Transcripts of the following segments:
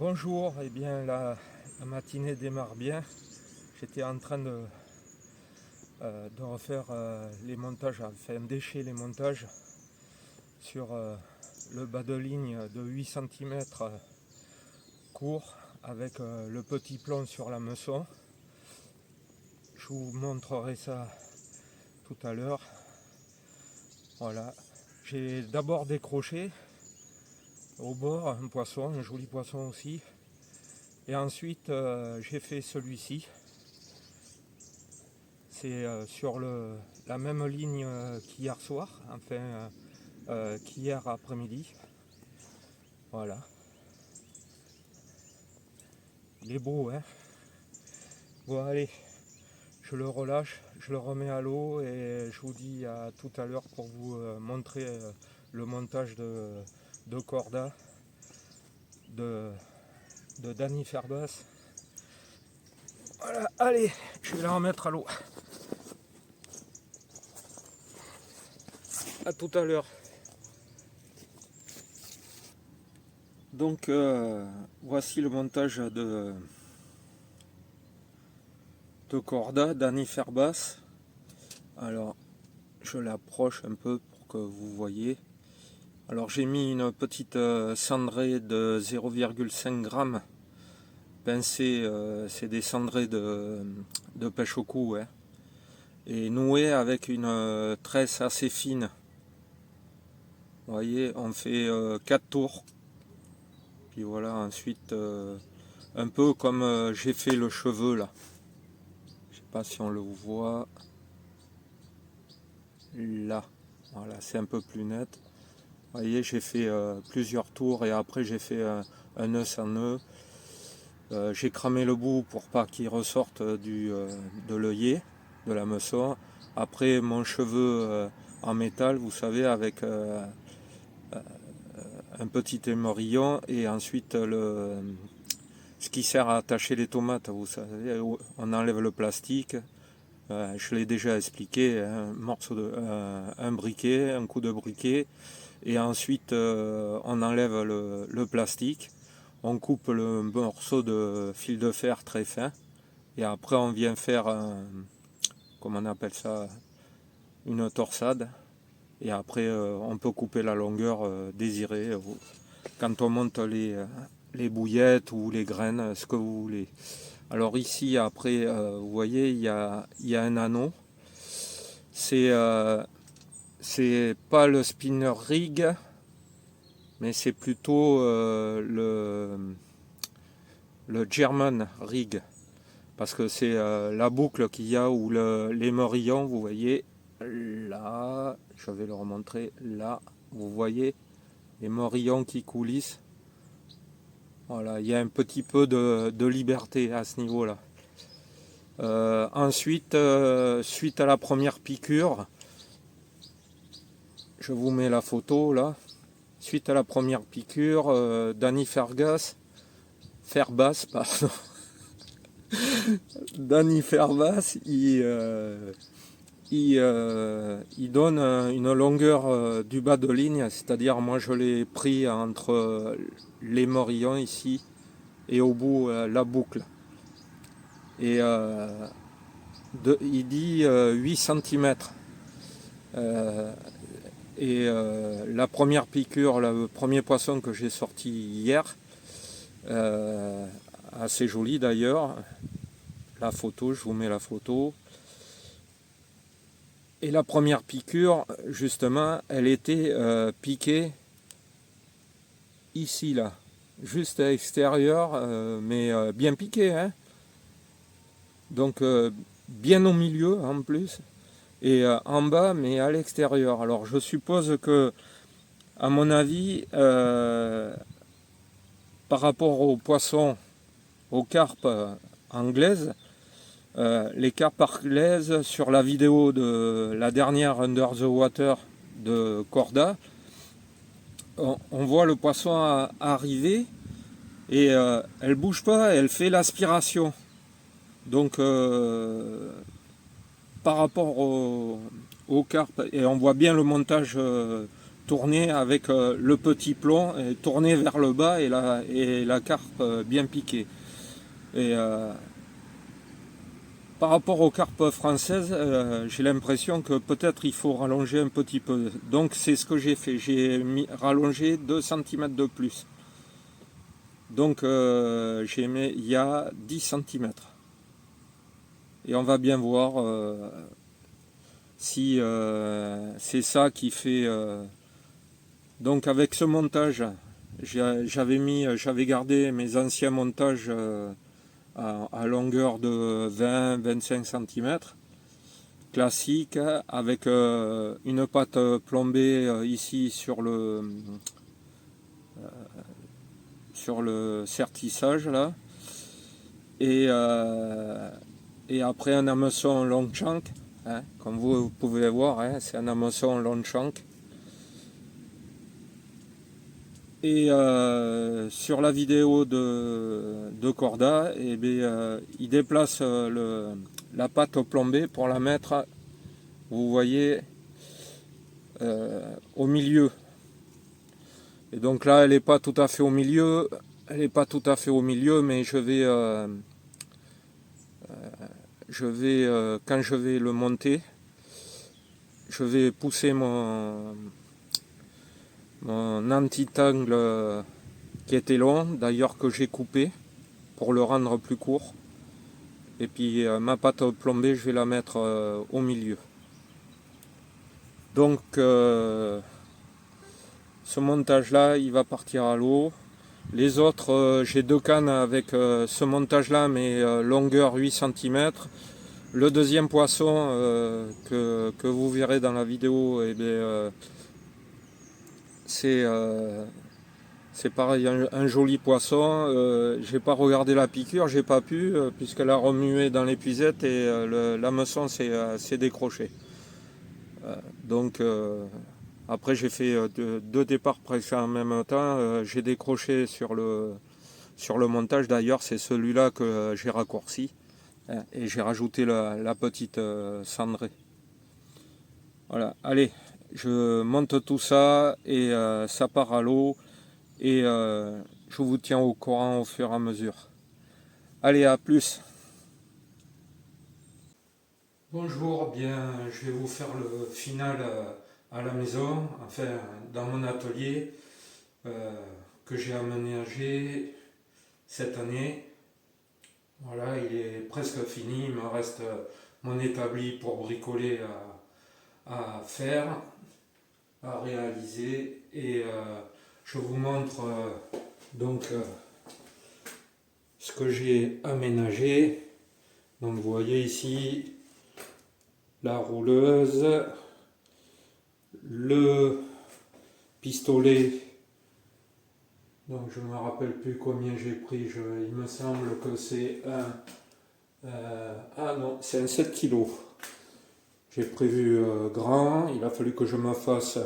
Bonjour, eh bien la matinée démarre bien. J'étais en train de refaire les montages, enfin décher les montages sur le bas de ligne de 8 cm court avec le petit plomb sur la meçon. Je vous montrerai ça tout à l'heure. Voilà, j'ai d'abord décroché au bord un poisson, un joli poisson aussi. Et ensuite j'ai fait celui-ci. C'est sur la même ligne qu'hier soir, enfin qu'hier après-midi. Voilà. Il est beau, hein. Bon, allez, je le relâche, je le remets à l'eau et je vous dis à tout à l'heure pour vous montrer le montage de Corda de Danny Ferbas. Voilà, allez, je vais la remettre à l'eau. À tout à l'heure. Donc voici le montage de Corda, Danny Ferbas. Alors je l'approche un peu pour que vous voyez. Alors j'ai mis une petite cendrée de 0,5 g pincée, c'est des cendrées de pêche au cou, hein, et nouée avec une tresse assez fine. Vous voyez, on fait 4 tours. Puis voilà, ensuite un peu comme j'ai fait le cheveu là. Je sais pas si on le voit là. Voilà, c'est un peu plus net. Vous voyez, j'ai fait plusieurs tours et après j'ai fait un nœud sans nœud. J'ai cramé le bout pour pas qu'il ressorte de l'œillet, de la meçon. Après mon cheveu en métal, vous savez, avec un petit émerillon et ensuite ce qui sert à attacher les tomates, vous savez, on enlève le plastique. Je l'ai déjà expliqué, un briquet, un coup de briquet, et ensuite on enlève le plastique, on coupe le morceau de fil de fer très fin, et après on vient faire comment on appelle ça, une torsade, et après on peut couper la longueur désirée quand on monte les bouillettes ou les graines, ce que vous voulez. Alors ici après vous voyez il y a un anneau. C'est pas le spinner rig, mais c'est plutôt le German rig, parce que c'est la boucle qu'il y a où l'émerillon, vous voyez là, je vais le remontrer là, vous voyez l'émerillon qui coulisse. Voilà, il y a un petit peu de liberté à ce niveau là. Ensuite suite à la première piqûre, je vous mets la photo là. Suite à la première piqûre, Danny Ferbas, pardon. Danny Ferbas, il donne une longueur du bas de ligne, c'est-à-dire moi je l'ai pris entre l'émerillon ici et au bout la boucle. Et il dit 8 cm. Et la première piqûre, le premier poisson que j'ai sorti hier, assez joli d'ailleurs, la photo, je vous mets la photo. Et la première piqûre, justement, elle était piquée ici, là, juste à l'extérieur, mais bien piquée, hein. Donc bien au milieu en plus, et en bas, mais à l'extérieur. Alors je suppose que, à mon avis, par rapport aux poissons, aux carpes anglaises, les carpes anglaises, sur la vidéo de la dernière Under the Water de Corda, on voit le poisson arriver et elle bouge pas, elle fait l'aspiration. Donc par rapport aux carpes, et on voit bien le montage tourner avec le petit plomb et tourner vers le bas et la carpe bien piquée. Et par rapport aux carpes françaises, j'ai l'impression que peut-être il faut rallonger un petit peu. Donc c'est ce que j'ai fait, j'ai rallongé 2 cm de plus. Donc il y a 10 cm. Et on va bien voir si c'est ça qui fait... Donc avec ce montage, j'avais gardé mes anciens montages à longueur de 20-25 cm, classique, avec une pâte plombée ici sur le sertissage là, et après un hameçon long shank, hein, comme vous pouvez voir, hein, c'est un hameçon long shank. Et sur la vidéo de Corda, eh bien, il déplace la pâte plombée pour la mettre, vous voyez, au milieu. Et donc là, elle n'est pas tout à fait au milieu, mais quand je vais le monter, je vais pousser mon anti-tangle qui était long, d'ailleurs que j'ai coupé pour le rendre plus court. Et puis ma pâte plombée, je vais la mettre au milieu. Donc ce montage là, il va partir à l'eau. Les autres, j'ai 2 cannes avec ce montage là, mais longueur 8 cm. Le deuxième poisson que vous verrez dans la vidéo, eh bien, c'est pareil, un joli poisson. J'ai pas regardé la piqûre, j'ai pas pu, puisqu'elle a remué dans l'épuisette et l'hameçon s'est décroché. Donc après j'ai fait 2 départs presque en même temps. J'ai décroché sur le montage, d'ailleurs c'est celui-là que j'ai raccourci, hein, et j'ai rajouté la petite cendrée. Voilà, allez, je monte tout ça et ça part à l'eau. Et je vous tiens au courant au fur et à mesure. Allez, à plus. Bonjour, bien, je vais vous faire le final à la maison, enfin dans mon atelier que j'ai aménagé cette année. Voilà, il est presque fini, il me reste mon établi pour bricoler à faire, à réaliser, et je vous montre donc ce que j'ai aménagé. Donc vous voyez ici la rouleuse, le pistolet. Donc je ne me rappelle plus combien j'ai pris. Il me semble que c'est ah non, c'est un 7 kg. J'ai prévu grand. Il a fallu que je me fasse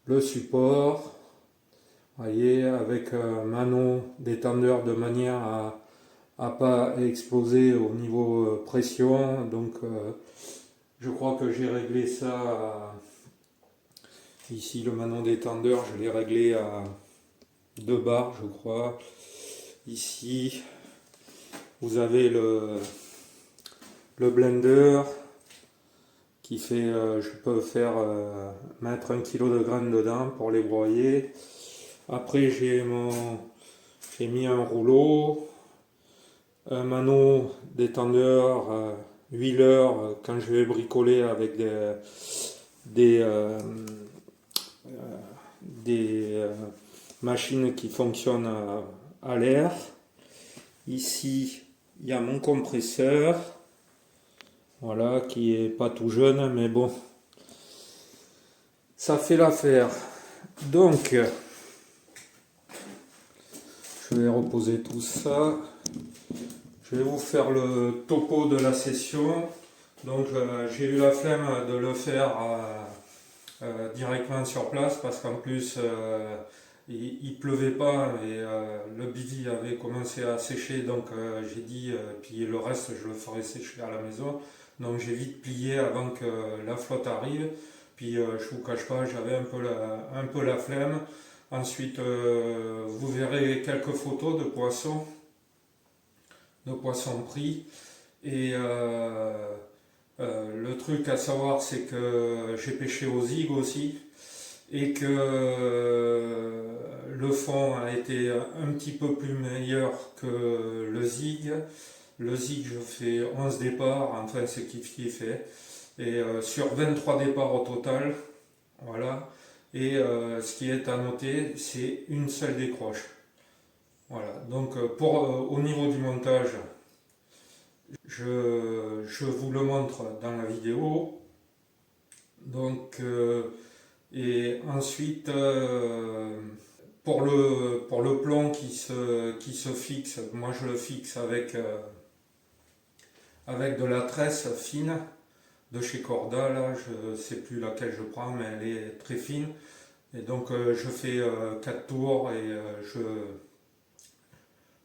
le support. Vous voyez, avec Manon détendeur de manière à pas exploser au niveau pression. Donc je crois que j'ai réglé ça ici, le Manon détendeur, je l'ai réglé à 2 bars, je crois. Ici vous avez le blender qui fait, je peux mettre 1 kg de graines dedans pour les broyer. Après j'ai mis un rouleau, un Manon détendeur, huileur, quand je vais bricoler avec des machines qui fonctionnent à l'air. Ici il y a mon compresseur, voilà, qui est pas tout jeune, mais bon, ça fait l'affaire. Donc je vais reposer tout ça. Je vais vous faire le topo de la session. Donc j'ai eu la flemme de le faire directement sur place, parce qu'en plus il pleuvait pas et le bivy avait commencé à sécher, donc j'ai dit puis le reste je le ferai sécher à la maison. Donc j'ai vite plié avant que la flotte arrive. Puis je vous cache pas, j'avais un peu la flemme. Ensuite, vous verrez quelques photos de poissons pris. Et le truc à savoir, c'est que j'ai pêché au zig aussi et que le fond a été un petit peu plus meilleur que le zig. Le zig, je fais 11 départs, enfin c'est kiff fait. Et sur 23 départs au total, voilà. Et ce qui est à noter, c'est une seule décroche. Voilà. Donc au niveau du montage, je vous le montre dans la vidéo. Donc et ensuite pour le plomb qui se fixe, moi je le fixe avec de la tresse fine de chez Corda, là, je ne sais plus laquelle je prends, mais elle est très fine. Et donc je fais 4 tours et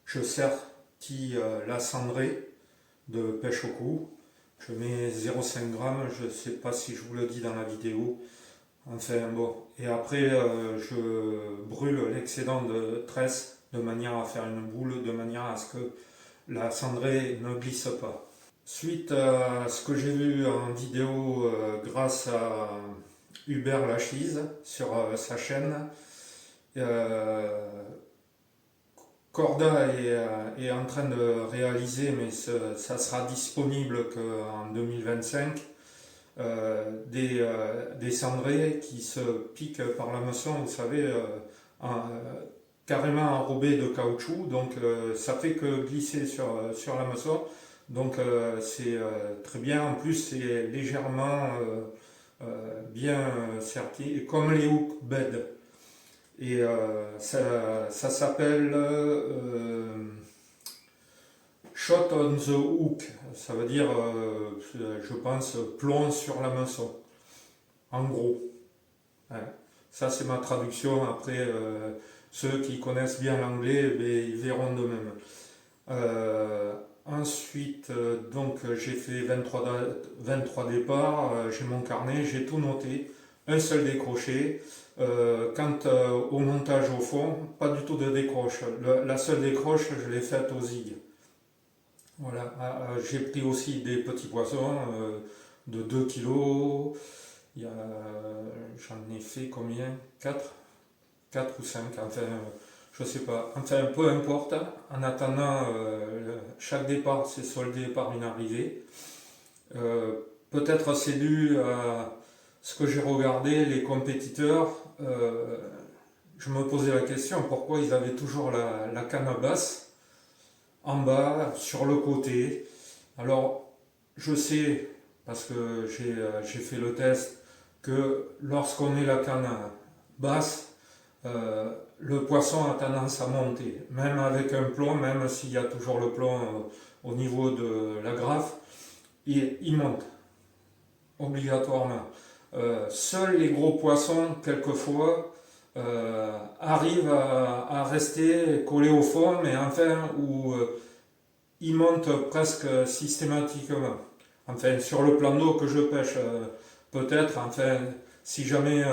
je sertis la cendrée de pêche au cou. Je mets 0,5 g, je ne sais pas si je vous le dis dans la vidéo. Enfin bon, et après je brûle l'excédent de tresse de manière à faire une boule, de manière à ce que la cendrée ne glisse pas. Suite à ce que j'ai vu en vidéo grâce à Hubert Lachise sur sa chaîne, Corda est en train de réaliser, mais ça sera disponible qu'en 2025, des cendrées qui se piquent par l'hameçon, vous savez, carrément enrobées de caoutchouc, donc ça fait que glisser sur l'hameçon. Donc c'est très bien, en plus c'est légèrement bien serti, comme les hook bed. Et ça s'appelle shot on the hook, ça veut dire, je pense, plomb sur l'hameçon, en gros. Ouais. Ça c'est ma traduction, après ceux qui connaissent bien l'anglais, ils verront de même. Ensuite, donc j'ai fait 23 départs, j'ai mon carnet, j'ai tout noté, un seul décroché. Quant au montage au fond, pas du tout de décroche. La seule décroche, je l'ai faite au zig. Voilà. J'ai pris aussi des petits poissons de 2 kilos. J'en ai fait combien? 4 ou 5, enfin je sais pas, enfin peu importe. En attendant, chaque départ c'est soldé par une arrivée. Peut-être c'est dû à ce que j'ai regardé, les compétiteurs. Je me posais la question pourquoi ils avaient toujours la canne basse en bas, sur le côté. Alors je sais, parce que j'ai fait le test, que lorsqu'on met la canne basse, le poisson a tendance à monter, même avec un plomb, même s'il y a toujours le plomb au niveau de la graffe, il monte obligatoirement. Seuls les gros poissons, quelquefois, arrivent à rester collés au fond, mais enfin, où ils montent presque systématiquement. Enfin, sur le plan d'eau que je pêche, peut-être, enfin, si jamais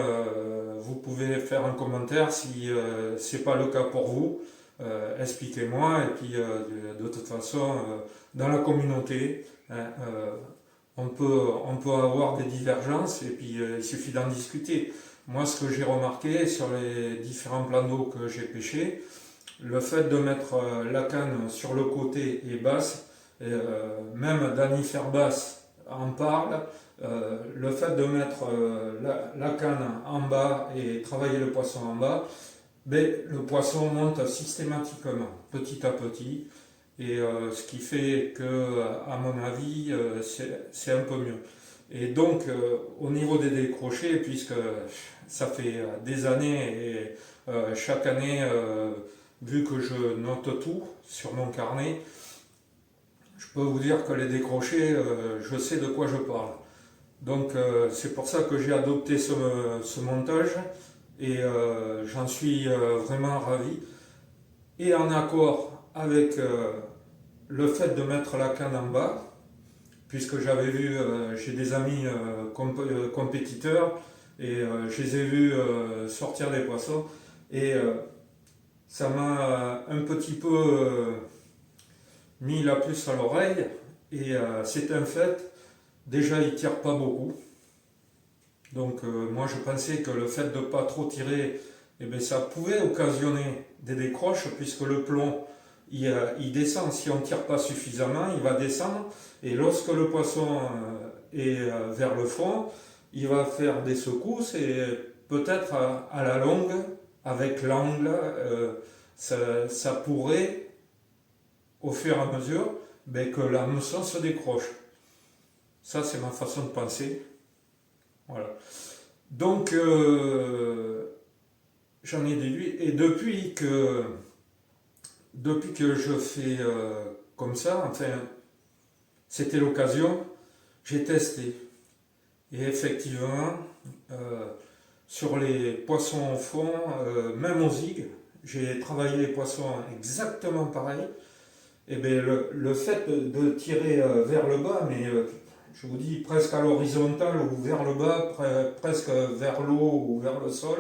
vous pouvez faire un commentaire, si c'est pas le cas pour vous, expliquez-moi. Et puis, de toute façon, dans la communauté, hein, on peut avoir des divergences et puis il suffit d'en discuter. Moi, ce que j'ai remarqué sur les différents plans d'eau que j'ai pêchés, le fait de mettre la canne sur le côté et basse, même Danny Fairbass en parle, le fait de mettre la canne en bas et travailler le poisson en bas, ben, le poisson monte systématiquement, petit à petit, et ce qui fait que, à mon avis, c'est un peu mieux. Et donc, au niveau des décrochés, puisque ça fait des années et chaque année, vu que je note tout sur mon carnet, je peux vous dire que les décrochés, je sais de quoi je parle. Donc c'est pour ça que j'ai adopté ce montage et j'en suis vraiment ravi. Et en accord avec le fait de mettre la canne en bas, puisque j'avais vu, j'ai des amis compétiteurs et je les ai vus sortir des poissons, et ça m'a un petit peu mis la puce à l'oreille, et c'est un fait. Déjà, ils ne tirent pas beaucoup. Donc moi je pensais que le fait de ne pas trop tirer, eh bien, ça pouvait occasionner des décroches, puisque le plomb il descend. Si on ne tire pas suffisamment, il va descendre, et lorsque le poisson est vers le fond, il va faire des secousses, et peut-être à la longue, avec l'angle, ça pourrait, au fur et à mesure, ben, que la hameçon se décroche. Ça c'est ma façon de penser. Voilà. Donc, j'en ai déduit. Et depuis que je fais comme ça, enfin, c'était l'occasion, j'ai testé. Et effectivement, sur les poissons au fond, même aux zigues, j'ai travaillé les poissons exactement pareil. Et bien, le fait de tirer vers le bas, mais je vous dis presque à l'horizontale ou vers le bas, presque vers l'eau ou vers le sol.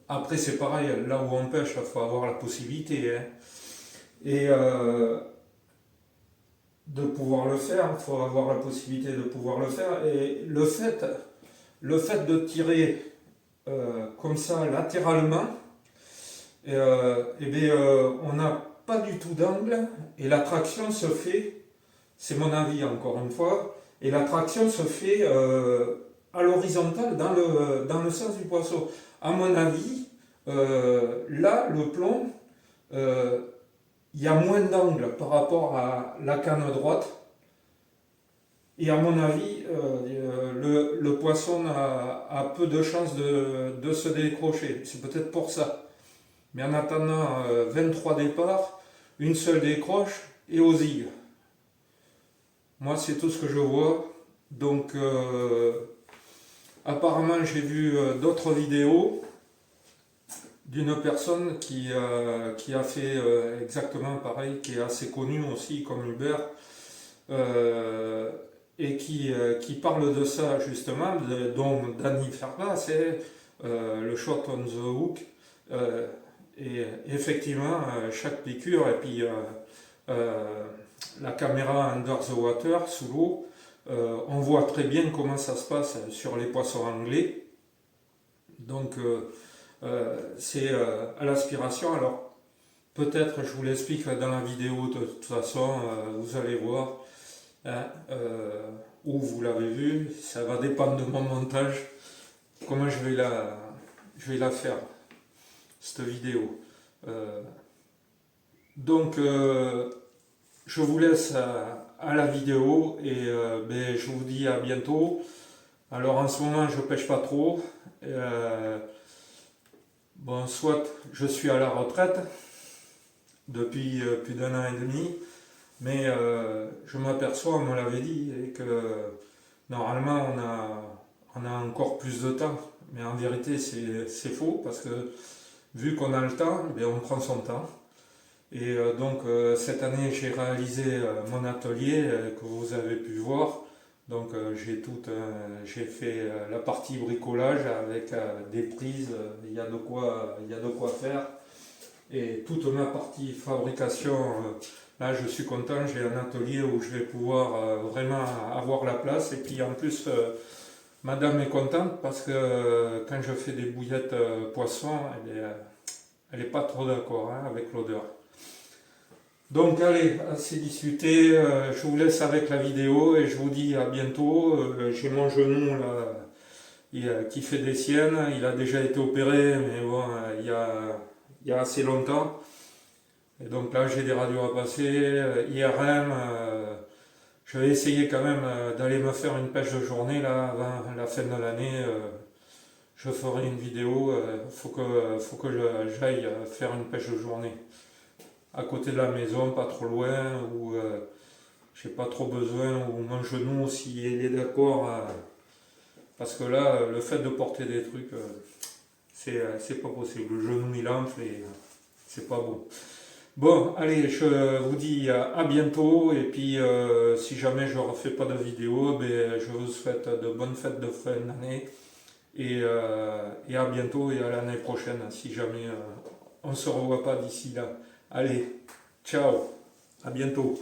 Après c'est pareil, là où on pêche, il faut avoir la possibilité. Hein. Et de pouvoir le faire, il faut avoir la possibilité de pouvoir le faire. Et le fait de tirer comme ça latéralement, on n'a pas du tout d'angle, et la traction se fait, c'est mon avis encore une fois, et la traction se fait à l'horizontale dans le sens du poisson. À mon avis, là, le plomb, il y a moins d'angle par rapport à la canne droite. Et à mon avis, le poisson a peu de chances de se décrocher. C'est peut-être pour ça. Mais en attendant 23 départs, une seule décroche et aux zigues. Moi, c'est tout ce que je vois. Donc, apparemment, j'ai vu d'autres vidéos d'une personne qui a fait exactement pareil, qui est assez connue aussi comme Hubert, et qui parle de ça justement, dont Danny Ferba, c'est le shot on the hook. Et effectivement, chaque piqûre, et puis la caméra under the water, sous l'eau, on voit très bien comment ça se passe sur les poissons anglais. Donc c'est à l'aspiration. Alors peut-être je vous l'explique dans la vidéo, de toute façon, vous allez voir, hein, où vous l'avez vu, ça va dépendre de mon montage, comment je vais la faire, cette vidéo. Donc je vous laisse à la vidéo, et je vous dis à bientôt. Alors en ce moment je pêche pas trop, bon, soit je suis à la retraite depuis plus d'1 an et demi, mais je m'aperçois, on me l'avait dit, et que normalement on a encore plus de temps, mais en vérité c'est faux, parce que vu qu'on a le temps, on prend son temps. Et donc cette année j'ai réalisé mon atelier que vous avez pu voir. Donc j'ai fait la partie bricolage avec des prises, il y a de quoi faire. Et toute ma partie fabrication, là je suis content, j'ai un atelier où je vais pouvoir vraiment avoir la place. Et puis en plus, madame est contente, parce que quand je fais des bouillettes poisson, elle n'est pas trop d'accord, hein, avec l'odeur. Donc allez, assez discuté, je vous laisse avec la vidéo et je vous dis à bientôt. J'ai mon genou là, qui fait des siennes, il a déjà été opéré, mais bon, il y a assez longtemps. Et donc là j'ai des radios à passer, IRM, je vais essayer quand même d'aller me faire une pêche de journée là, avant la fin de l'année. Je ferai une vidéo, faut que j'aille faire une pêche de journée. À côté de la maison, pas trop loin, où j'ai pas trop besoin, où mon genou, s'il est d'accord, parce que là, le fait de porter des trucs, c'est pas possible. Le genou il enfle et c'est pas bon. Bon, allez, je vous dis à bientôt, et puis si jamais je refais pas de vidéo, je vous souhaite de bonnes fêtes de fin d'année, Et à bientôt et à l'année prochaine, si jamais on ne se revoit pas d'ici là. Allez, ciao, à bientôt.